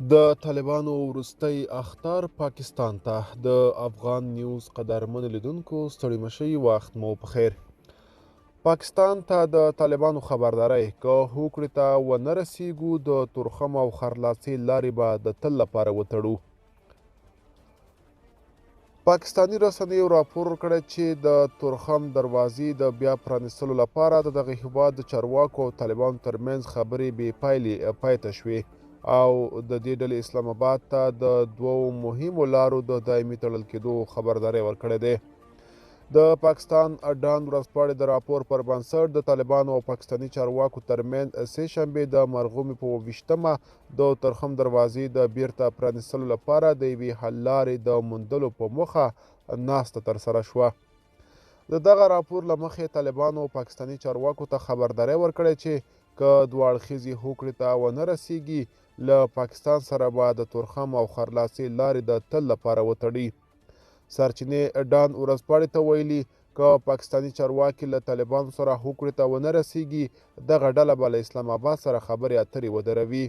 د طالبانو وروستی اخطار پاکستان ته د افغان نیوز قدرمن لیدونکو ستړي مشئ وخت مو پخیر. پاکستان ته د طالبانو خبرداری که هوکړې ته ونه رسیږو د تورخم او خرلاسې لارې به د تل لپاره وتړو. پاکستاني رسنیو راپور کړی چې د تورخم دروازې د بیا پرانیستلو لپاره د دغه هیواد د چارواکو او طالبانو ترمنځ خبرې بې پایلې پای ته شوې او د دې ډلې اسلام آباد ته د دوو مهمو لارو د دایمي تړل کېدو خبرداری ورکړی دی. د پاکستان ډان ورځپاڼې د راپور پر بنسټ د طالبانو او پاکستاني چارواکو ترمنځ سه شنبې د مرغومې په 28مه د تورخم دروازې د بیرته پرانیستلو لپاره د یوې حل لارې د موندلو په موخه ناسته ترسره شوه. د دغه راپور له مخې طالبانو او پاکستاني چارواکو ته خبرداری ورکړی چې که دوه اړخیزې هوکړې ته ونه رسیږي له پاکستان سره به د تورخم او خرلاسې لارې د تل لپاره وتړي. سرچینې ډان ورځپاڼې ته ویلي که پاکستاني چارواکي له طالبانو سره هوکړې ته ونه رسیږي دغه ډله به له اسلام آباد سره خبرې اترې ودروي.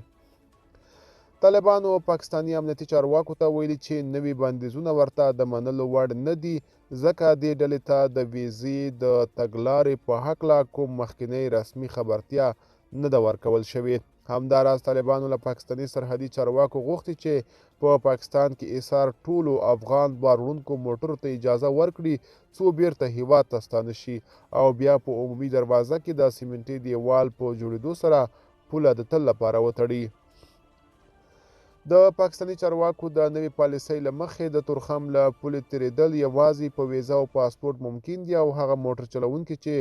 طالبانو پاکستاني امنیتي چارواکو ته ویلي چې نوي بندیزونه ورته د منلو وړ نه دي ځکه دې ډلې ته د ویزې د تګلارې په هکله کوم مخکینی رسمي خبرتیا نه ده ورکول شوې. همداراز طالبانو له پاکستاني سرحدي چارواکو غوښتي چې په پاکستان کې ایثار ټولو افغان بار وړونکو موټرو ته اجازه ورکړي څو بیرته هیواد ته ستانه شي او بیا په عمومي دروازه کې د سیمنټي دیوال په جوړېدو سره پوله د تل لپاره وتړي. د پاکستاني چارواکو د نوې پالیسۍ له مخې د تورخم له پولې تېرېدل یوازې په ویزه او پاسپورټ ممکن دي او هغه موټر چلوونکي چې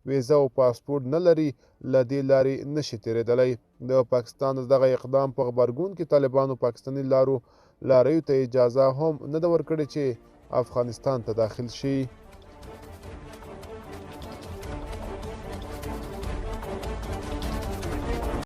ویزه او پاسپورټ نه لري له دې لارې نشي تېرېدلی. د پاکستان د دغه اقدام په غبرګون کې طالبانو پاکستاني لاریو ته اجازه هم نه ده ورکړې چې افغانستان ته داخل شي.